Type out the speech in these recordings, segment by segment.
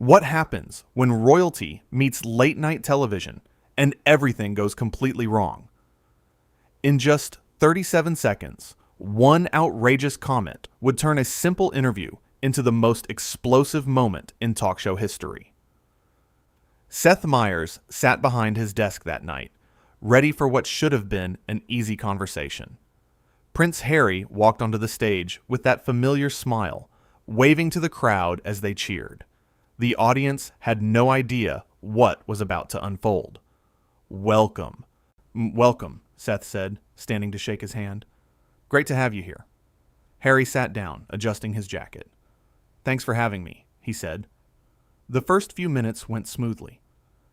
What happens when royalty meets late-night television and everything goes completely wrong? In just 37 seconds, one outrageous comment would turn a simple interview into the most explosive moment in talk show history. Seth Meyers sat behind his desk that night, ready for what should have been an easy conversation. Prince Harry walked onto the stage with that familiar smile, waving to the crowd as they cheered. The audience had no idea what was about to unfold. Welcome, Seth said, standing to shake his hand. Great to have you here. Harry sat down, adjusting his jacket. Thanks for having me, he said. The first few minutes went smoothly.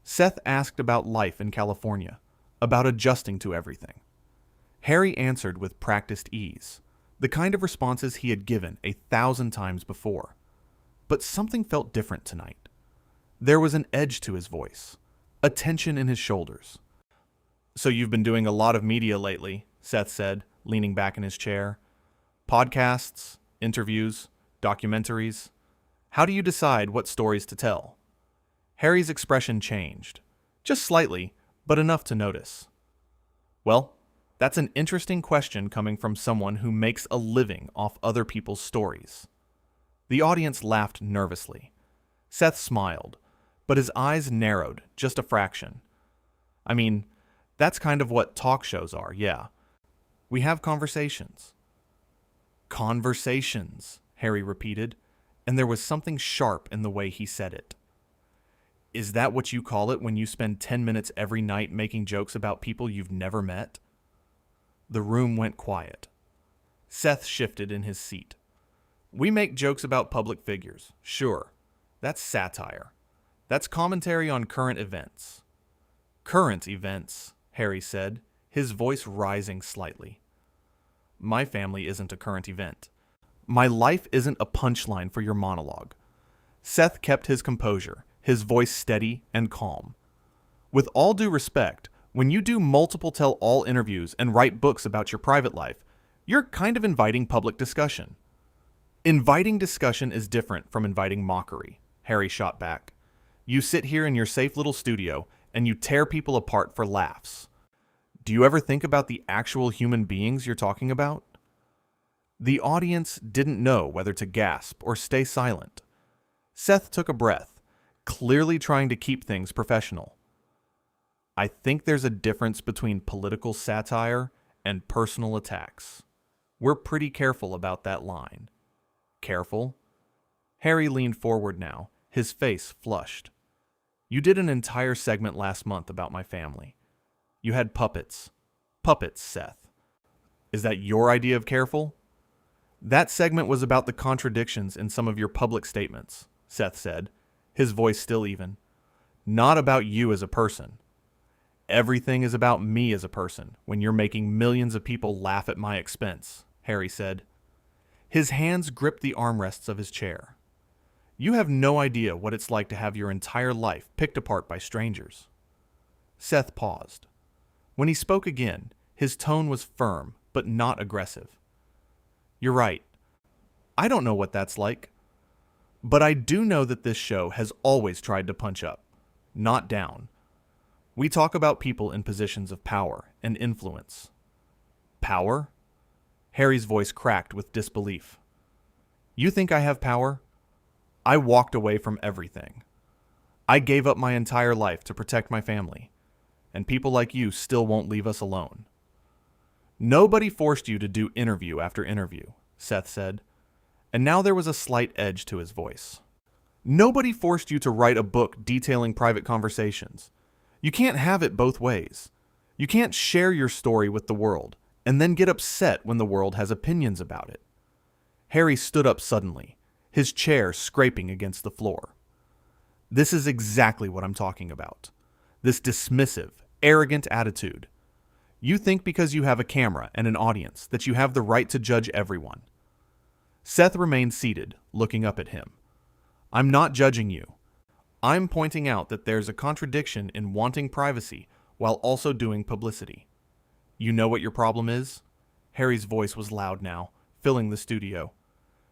Seth asked about life in California, about adjusting to everything. Harry answered with practiced ease, the kind of responses he had given 1,000 times before. But something felt different tonight. There was an edge to his voice, a tension in his shoulders. So you've been doing a lot of media lately, Seth said, leaning back in his chair. Podcasts, interviews, documentaries. How do you decide what stories to tell? Harry's expression changed. Just slightly, but enough to notice. Well, that's an interesting question coming from someone who makes a living off other people's stories. The audience laughed nervously. Seth smiled, but his eyes narrowed just a fraction. I mean, that's kind of what talk shows are, yeah. We have conversations. Conversations, Harry repeated, and there was something sharp in the way he said it. Is that what you call it when you spend 10 minutes every night making jokes about people you've never met? The room went quiet. Seth shifted in his seat. We make jokes about public figures, sure. That's satire. That's commentary on current events. Current events, Harry said, his voice rising slightly. My family isn't a current event. My life isn't a punchline for your monologue. Seth kept his composure, his voice steady and calm. With all due respect, when you do multiple tell-all interviews and write books about your private life, you're kind of inviting public discussion. Inviting discussion is different from inviting mockery, Harry shot back. You sit here in your safe little studio and you tear people apart for laughs. Do you ever think about the actual human beings you're talking about? The audience didn't know whether to gasp or stay silent. Seth took a breath, clearly trying to keep things professional. I think there's a difference between political satire and personal attacks. We're pretty careful about that line. Careful? Harry leaned forward now, his face flushed. You did an entire segment last month about my family. You had puppets. Puppets, Seth. Is that your idea of careful? That segment was about the contradictions in some of your public statements, Seth said, his voice still even. Not about you as a person. Everything is about me as a person when you're making millions of people laugh at my expense, Harry said. His hands gripped the armrests of his chair. You have no idea what it's like to have your entire life picked apart by strangers. Seth paused. When he spoke again, his tone was firm, but not aggressive. You're right. I don't know what that's like. But I do know that this show has always tried to punch up, not down. We talk about people in positions of power and influence. Power? Harry's voice cracked with disbelief. You think I have power? I walked away from everything. I gave up my entire life to protect my family, and people like you still won't leave us alone. Nobody forced you to do interview after interview, Seth said, and now there was a slight edge to his voice. Nobody forced you to write a book detailing private conversations. You can't have it both ways. You can't share your story with the world and then get upset when the world has opinions about it. Harry stood up suddenly, his chair scraping against the floor. This is exactly what I'm talking about. This dismissive, arrogant attitude. You think because you have a camera and an audience that you have the right to judge everyone. Seth remained seated, looking up at him. I'm not judging you. I'm pointing out that there's a contradiction in wanting privacy while also doing publicity. You know what your problem is? Harry's voice was loud now, filling the studio.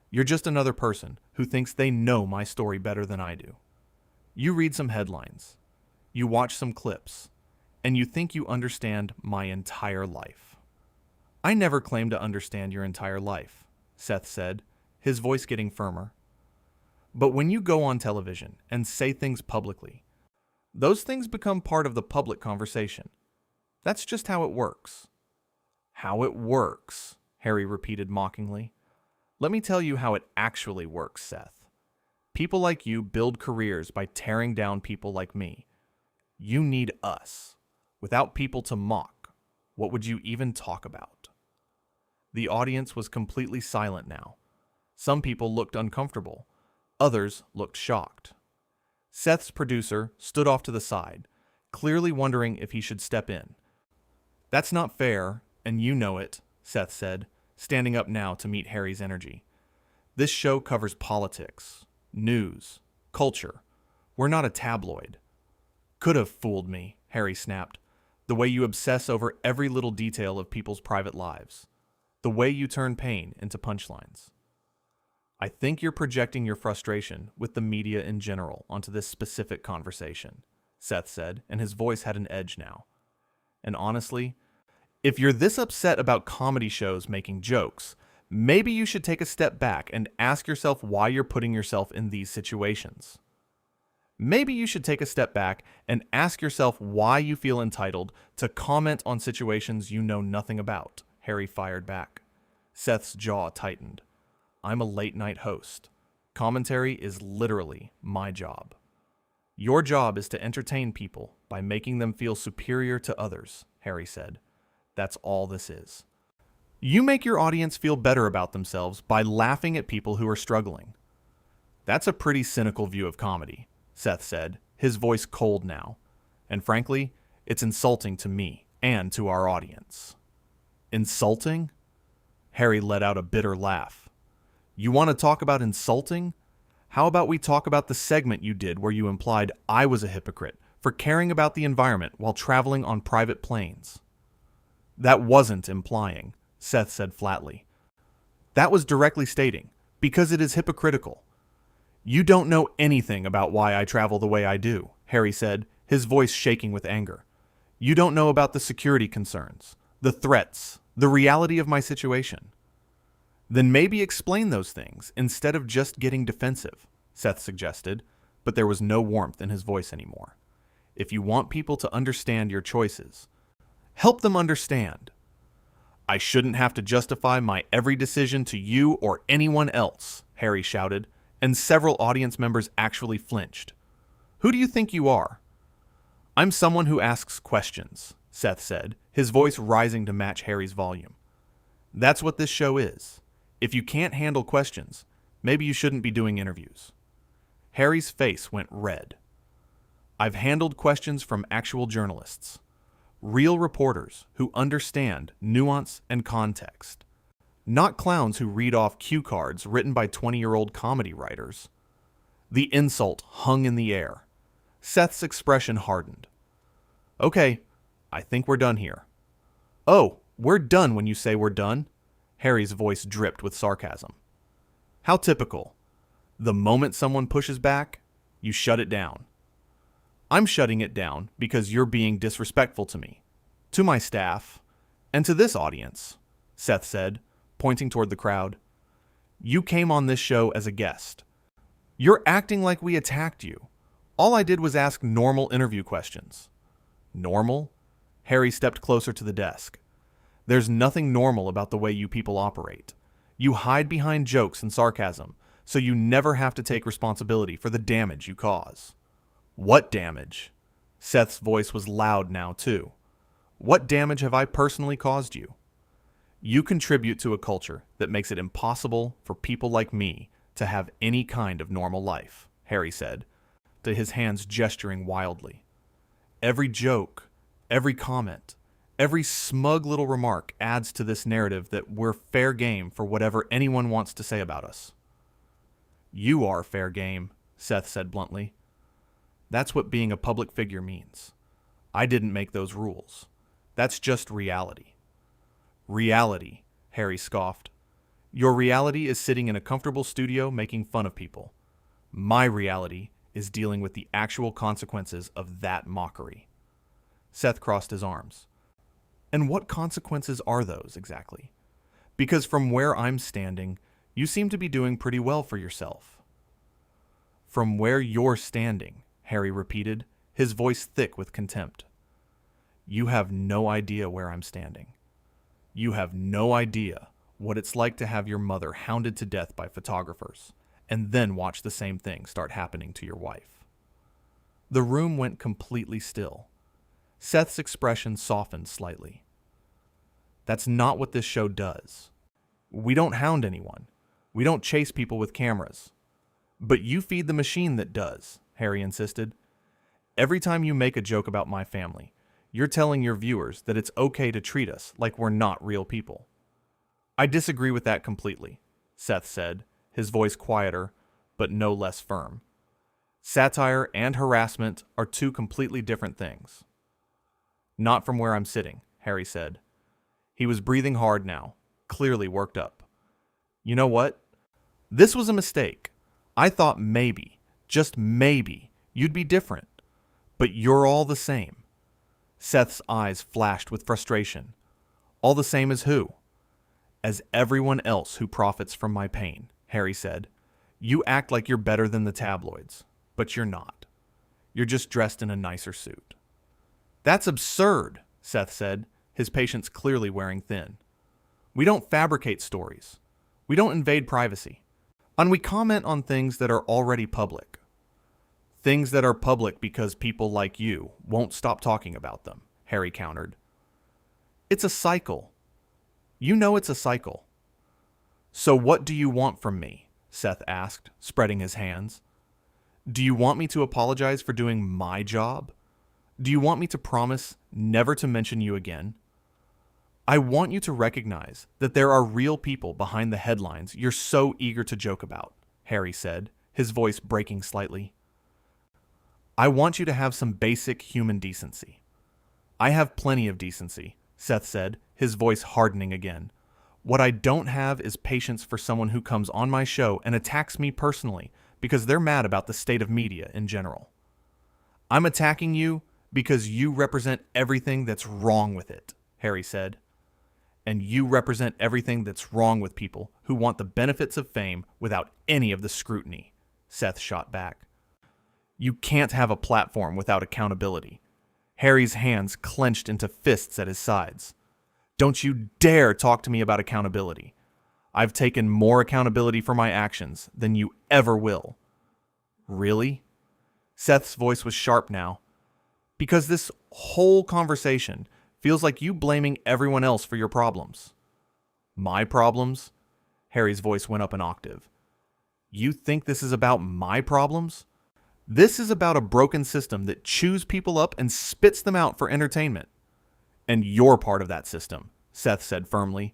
You're just another person who thinks they know my story better than I do. You read some headlines, you watch some clips, and you think you understand my entire life. I never claimed to understand your entire life, Seth said, his voice getting firmer. But when you go on television and say things publicly, those things become part of the public conversation. That's just how it works. How it works, Harry repeated mockingly. Let me tell you how it actually works, Seth. People like you build careers by tearing down people like me. You need us. Without people to mock, what would you even talk about? The audience was completely silent now. Some people looked uncomfortable. Others looked shocked. Seth's producer stood off to the side, clearly wondering if he should step in. That's not fair, and you know it, Seth said, standing up now to meet Harry's energy. This show covers politics, news, culture. We're not a tabloid. Could have fooled me, Harry snapped. The way you obsess over every little detail of people's private lives. The way you turn pain into punchlines. I think you're projecting your frustration with the media in general onto this specific conversation, Seth said, and his voice had an edge now. And honestly, if you're this upset about comedy shows making jokes, maybe you should take a step back and ask yourself why you're putting yourself in these situations. Maybe you should take a step back and ask yourself why you feel entitled to comment on situations you know nothing about, Harry fired back. Seth's jaw tightened. I'm a late-night host. Commentary is literally my job. Your job is to entertain people by making them feel superior to others, Harry said. That's all this is. You make your audience feel better about themselves by laughing at people who are struggling. That's a pretty cynical view of comedy, Seth said, his voice cold now. And frankly, it's insulting to me and to our audience. Insulting? Harry let out a bitter laugh. You want to talk about insulting? How about we talk about the segment you did where you implied I was a hypocrite for caring about the environment while traveling on private planes? That wasn't implying, Seth said flatly. That was directly stating, because it is hypocritical. You don't know anything about why I travel the way I do, Harry said, his voice shaking with anger. You don't know about the security concerns, the threats, the reality of my situation. Then maybe explain those things instead of just getting defensive, Seth suggested, but there was no warmth in his voice anymore. If you want people to understand your choices, help them understand. I shouldn't have to justify my every decision to you or anyone else, Harry shouted, and several audience members actually flinched. Who do you think you are? I'm someone who asks questions, Seth said, his voice rising to match Harry's volume. That's what this show is. If you can't handle questions, maybe you shouldn't be doing interviews. Harry's face went red. I've handled questions from actual journalists, real reporters who understand nuance and context, not clowns who read off cue cards written by 20-year-old comedy writers. The insult hung in the air. Seth's expression hardened. Okay, I think we're done here. Oh, we're done when you say we're done? Harry's voice dripped with sarcasm. How typical. The moment someone pushes back, you shut it down. I'm shutting it down because you're being disrespectful to me, to my staff, and to this audience, Seth said, pointing toward the crowd. You came on this show as a guest. You're acting like we attacked you. All I did was ask normal interview questions. Normal? Harry stepped closer to the desk. There's nothing normal about the way you people operate. You hide behind jokes and sarcasm, so you never have to take responsibility for the damage you cause. What damage? Seth's voice was loud now, too. What damage have I personally caused you? You contribute to a culture that makes it impossible for people like me to have any kind of normal life, Harry said, to his hands gesturing wildly. Every joke, every comment, every smug little remark adds to this narrative that we're fair game for whatever anyone wants to say about us. You are fair game, Seth said bluntly. That's what being a public figure means. I didn't make those rules. That's just reality. Reality, Harry scoffed. Your reality is sitting in a comfortable studio making fun of people. My reality is dealing with the actual consequences of that mockery. Seth crossed his arms. And what consequences are those, exactly? Because from where I'm standing, you seem to be doing pretty well for yourself. From where you're standing, Harry repeated, his voice thick with contempt. You have no idea where I'm standing. You have no idea what it's like to have your mother hounded to death by photographers, and then watch the same thing start happening to your wife. The room went completely still. Seth's expression softened slightly. That's not what this show does. We don't hound anyone. We don't chase people with cameras. But you feed the machine that does, Harry insisted. Every time you make a joke about my family, you're telling your viewers that it's okay to treat us like we're not real people. I disagree with that completely, Seth said, his voice quieter, but no less firm. Satire and harassment are two completely different things. Not from where I'm sitting, Harry said. He was breathing hard now, clearly worked up. You know what? This was a mistake. I thought maybe, just maybe, you'd be different. But you're all the same. Seth's eyes flashed with frustration. All the same as who? As everyone else who profits from my pain, Harry said. You act like you're better than the tabloids, but you're not. You're just dressed in a nicer suit. That's absurd, Seth said, his patience clearly wearing thin. We don't fabricate stories. We don't invade privacy. And we comment on things that are already public. Things that are public because people like you won't stop talking about them, Harry countered. It's a cycle. You know it's a cycle. So what do you want from me? Seth asked, spreading his hands. Do you want me to apologize for doing my job? Do you want me to promise never to mention you again? I want you to recognize that there are real people behind the headlines you're so eager to joke about, Harry said, his voice breaking slightly. I want you to have some basic human decency. I have plenty of decency, Seth said, his voice hardening again. What I don't have is patience for someone who comes on my show and attacks me personally because they're mad about the state of media in general. I'm attacking you because you represent everything that's wrong with it, Harry said. And you represent everything that's wrong with people who want the benefits of fame without any of the scrutiny, Seth shot back. You can't have a platform without accountability. Harry's hands clenched into fists at his sides. Don't you dare talk to me about accountability. I've taken more accountability for my actions than you ever will. Really? Seth's voice was sharp now. Because this whole conversation feels like you blaming everyone else for your problems. My problems? Harry's voice went up an octave. You think this is about my problems? This is about a broken system that chews people up and spits them out for entertainment. And you're part of that system, Seth said firmly,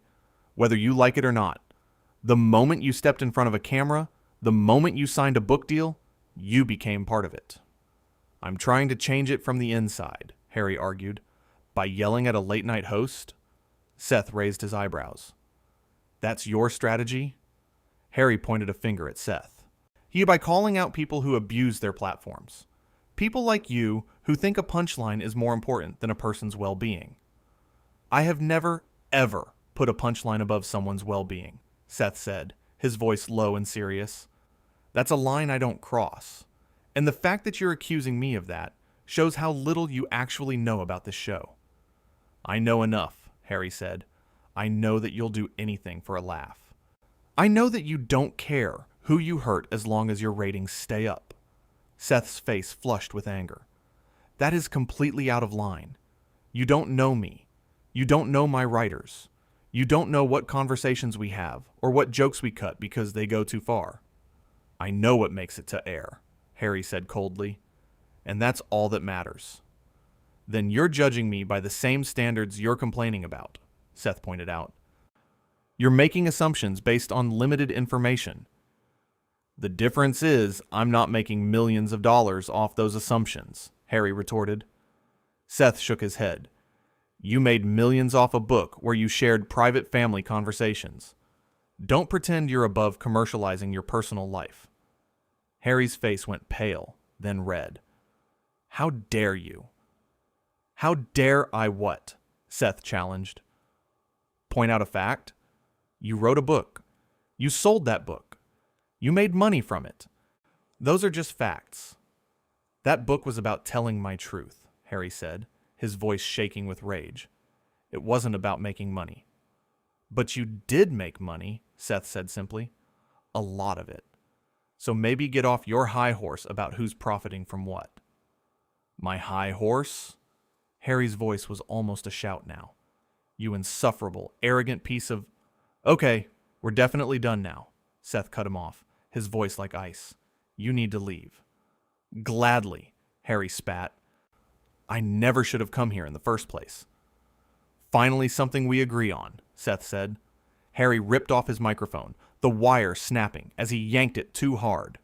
whether you like it or not. The moment you stepped in front of a camera, the moment you signed a book deal, you became part of it. I'm trying to change it from the inside, Harry argued. By yelling at a late-night host? Seth raised his eyebrows. That's your strategy? Harry pointed a finger at Seth. By calling out people who abuse their platforms. People like you who think a punchline is more important than a person's well-being. I have never, ever put a punchline above someone's well-being, Seth said, his voice low and serious. That's a line I don't cross. And the fact that you're accusing me of that shows how little you actually know about this show. I know enough, Harry said. I know that you'll do anything for a laugh. I know that you don't care who you hurt as long as your ratings stay up. Seth's face flushed with anger. That is completely out of line. You don't know me. You don't know my writers. You don't know what conversations we have or what jokes we cut because they go too far. I know what makes it to air, Harry said coldly, and that's all that matters. Then you're judging me by the same standards you're complaining about, Seth pointed out. You're making assumptions based on limited information. The difference is I'm not making millions of dollars off those assumptions, Harry retorted. Seth shook his head. You made millions off a book where you shared private family conversations. Don't pretend you're above commercializing your personal life. Harry's face went pale, then read. How dare you? How dare I what? Seth challenged. Point out a fact? You wrote a book. You sold that book. You made money from it. Those are just facts. That book was about telling my truth, Harry said, his voice shaking with rage. It wasn't about making money. But you did make money, Seth said simply. A lot of it. So maybe get off your high horse about who's profiting from what. My high horse? Harry's voice was almost a shout now. You insufferable, arrogant piece of... Okay, we're definitely done now. Seth cut him off, his voice like ice. You need to leave. Gladly, Harry spat. I never should have come here in the first place. Finally something we agree on, Seth said. Harry ripped off his microphone, the wire snapping as he yanked it too hard.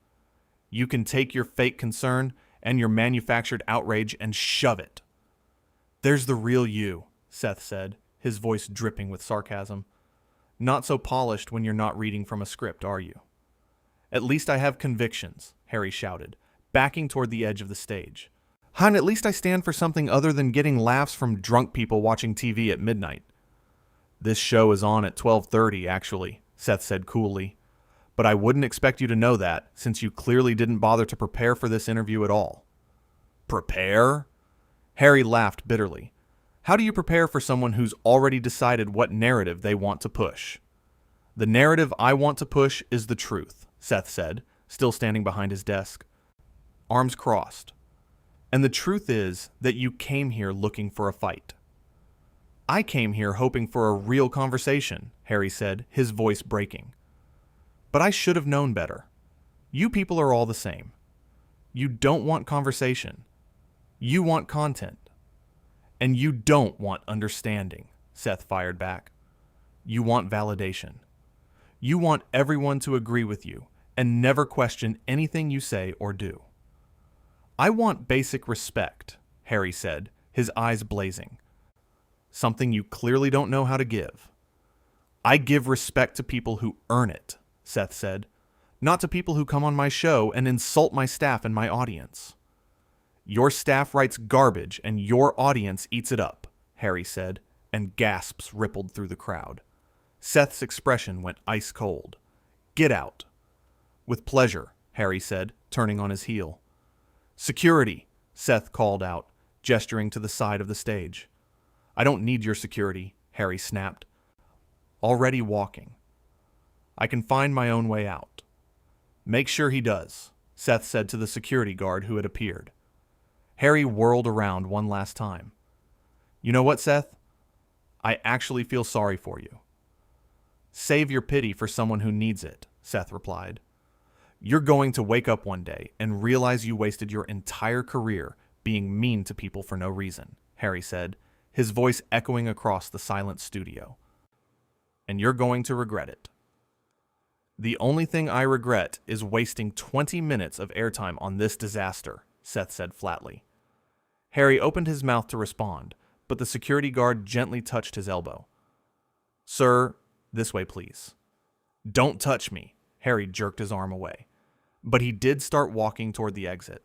You can take your fake concern and your manufactured outrage and shove it. There's the real you, Seth said, his voice dripping with sarcasm. Not so polished when you're not reading from a script, are you? At least I have convictions, Harry shouted, backing toward the edge of the stage. Hun, at least I stand for something other than getting laughs from drunk people watching TV at midnight. This show is on at 12:30, actually, Seth said coolly. But I wouldn't expect you to know that, since you clearly didn't bother to prepare for this interview at all. Prepare? Harry laughed bitterly. How do you prepare for someone who's already decided what narrative they want to push? The narrative I want to push is the truth, Seth said, still standing behind his desk. Arms crossed. And the truth is that you came here looking for a fight. I came here hoping for a real conversation, Harry said, his voice breaking. But I should have known better. You people are all the same. You don't want conversation. You want content. And you don't want understanding, Seth fired back. You want validation. You want everyone to agree with you and never question anything you say or do. I want basic respect, Harry said, his eyes blazing. Something you clearly don't know how to give. I give respect to people who earn it, Seth said, not to people who come on my show and insult my staff and my audience. Your staff writes garbage and your audience eats it up, Harry said, and gasps rippled through the crowd. Seth's expression went ice cold. Get out. With pleasure, Harry said, turning on his heel. Security, Seth called out, gesturing to the side of the stage. I don't need your security, Harry snapped. Already walking. I can find my own way out. Make sure he does, Seth said to the security guard who had appeared. Harry whirled around one last time. You know what, Seth? I actually feel sorry for you. Save your pity for someone who needs it, Seth replied. You're going to wake up one day and realize you wasted your entire career being mean to people for no reason, Harry said, his voice echoing across the silent studio. And you're going to regret it. The only thing I regret is wasting 20 minutes of airtime on this disaster, Seth said flatly. Harry opened his mouth to respond, but the security guard gently touched his elbow. Sir, this way please. Don't touch me, Harry jerked his arm away. But he did start walking toward the exit.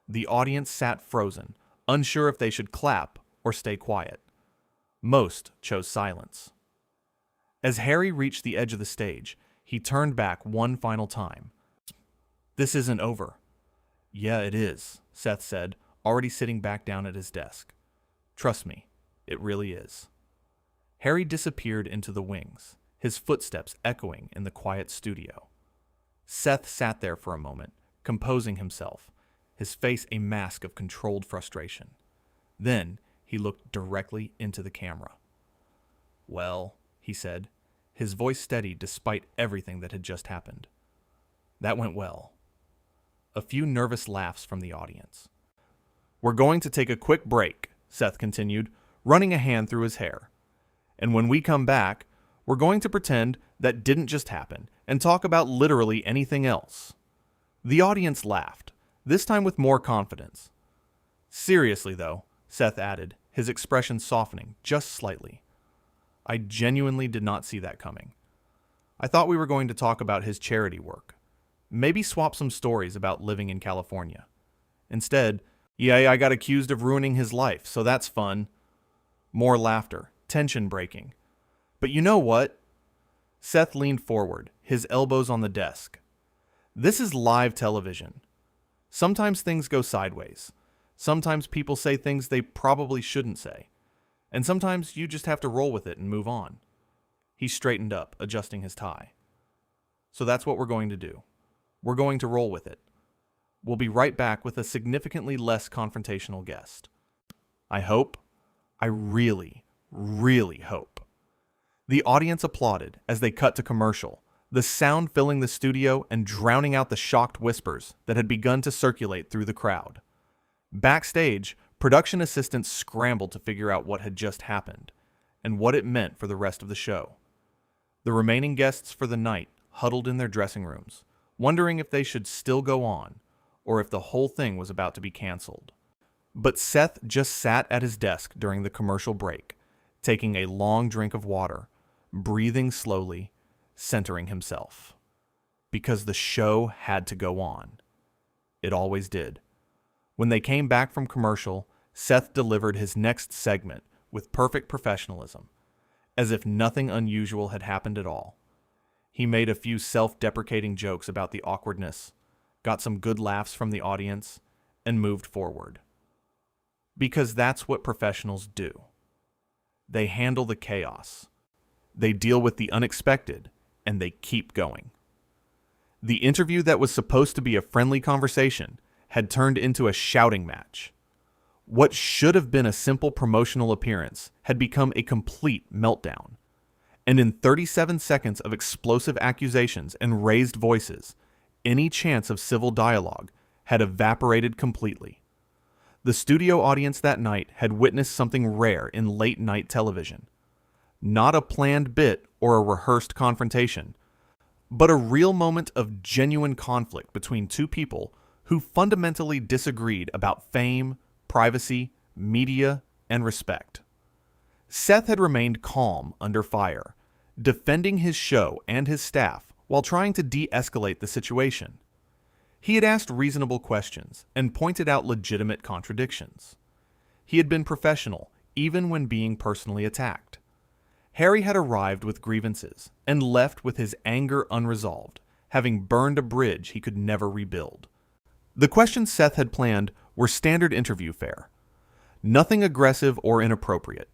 The audience sat frozen, unsure if they should clap or stay quiet. Most chose silence. As Harry reached the edge of the stage, he turned back one final time. This isn't over. Yeah, it is, Seth said, already sitting back down at his desk. Trust me, it really is. Harry disappeared into the wings, his footsteps echoing in the quiet studio. Seth sat there for a moment, composing himself, his face a mask of controlled frustration. Then he looked directly into the camera. Well, he said, his voice steady despite everything that had just happened. That went well. A few nervous laughs from the audience. We're going to take a quick break, Seth continued, running a hand through his hair. And when we come back, we're going to pretend that didn't just happen and talk about literally anything else. The audience laughed, this time with more confidence. Seriously, though, Seth added, his expression softening just slightly. I genuinely did not see that coming. I thought we were going to talk about his charity work. Maybe swap some stories about living in California. Instead, "Yeah, I got accused of ruining his life, so that's fun." More laughter, tension breaking. "But you know what?" Seth leaned forward, his elbows on the desk. "This is live television. Sometimes things go sideways. Sometimes people say things they probably shouldn't say. And sometimes you just have to roll with it and move on." He straightened up, adjusting his tie. "So that's what we're going to do. We're going to roll with it. We'll be right back with a significantly less confrontational guest. I hope, I really, really hope." The audience applauded as they cut to commercial, the sound filling the studio and drowning out the shocked whispers that had begun to circulate through the crowd. Backstage, production assistants scrambled to figure out what had just happened and what it meant for the rest of the show. The remaining guests for the night huddled in their dressing rooms, wondering if they should still go on or if the whole thing was about to be canceled. But Seth just sat at his desk during the commercial break, taking a long drink of water, breathing slowly, centering himself. Because the show had to go on. It always did. When they came back from commercial, Seth delivered his next segment with perfect professionalism, as if nothing unusual had happened at all. He made a few self-deprecating jokes about the awkwardness, got some good laughs from the audience, and moved forward. Because that's what professionals do. They handle the chaos. They deal with the unexpected, and they keep going. The interview that was supposed to be a friendly conversation had turned into a shouting match. What should have been a simple promotional appearance had become a complete meltdown. And in 37 seconds of explosive accusations and raised voices, any chance of civil dialogue had evaporated completely. The studio audience that night had witnessed something rare in late-night television. Not a planned bit or a rehearsed confrontation, but a real moment of genuine conflict between two people who fundamentally disagreed about fame, privacy, media, and respect. Seth had remained calm under fire, defending his show and his staff while trying to de-escalate the situation. He had asked reasonable questions and pointed out legitimate contradictions. He had been professional even when being personally attacked. Harry had arrived with grievances and left with his anger unresolved, having burned a bridge he could never rebuild. The questions Seth had planned were standard interview fare. Nothing aggressive or inappropriate.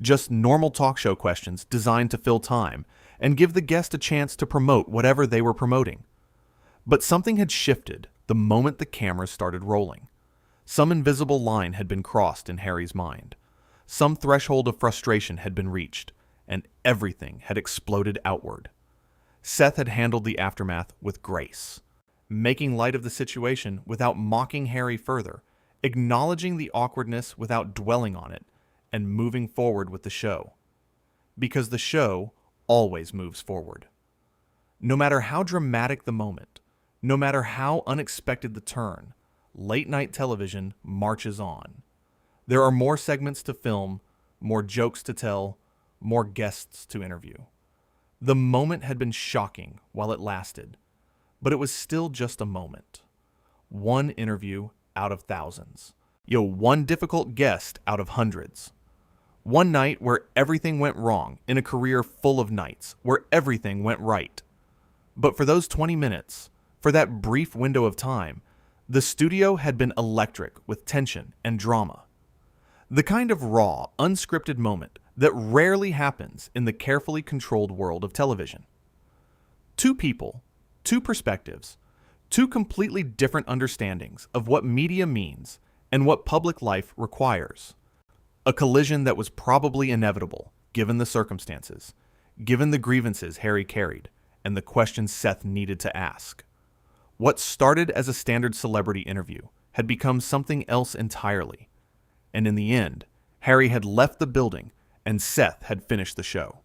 Just normal talk show questions designed to fill time and give the guest a chance to promote whatever they were promoting. But something had shifted the moment the cameras started rolling. Some invisible line had been crossed in Harry's mind. Some threshold of frustration had been reached, and everything had exploded outward. Seth had handled the aftermath with grace, making light of the situation without mocking Harry further, acknowledging the awkwardness without dwelling on it, and moving forward with the show. Because the show always moves forward. No matter how dramatic the moment, no matter how unexpected the turn, late-night television marches on. There are more segments to film, more jokes to tell, more guests to interview. The moment had been shocking while it lasted, but it was still just a moment. One interview out of thousands. One difficult guest out of hundreds. One night where everything went wrong in a career full of nights where everything went right. But for those 20 minutes, for that brief window of time, the studio had been electric with tension and drama. The kind of raw, unscripted moment that rarely happens in the carefully controlled world of television. Two people, two perspectives, two completely different understandings of what media means and what public life requires. A collision that was probably inevitable, given the circumstances, given the grievances Harry carried, and the questions Seth needed to ask. What started as a standard celebrity interview had become something else entirely. And in the end, Harry had left the building and Seth had finished the show.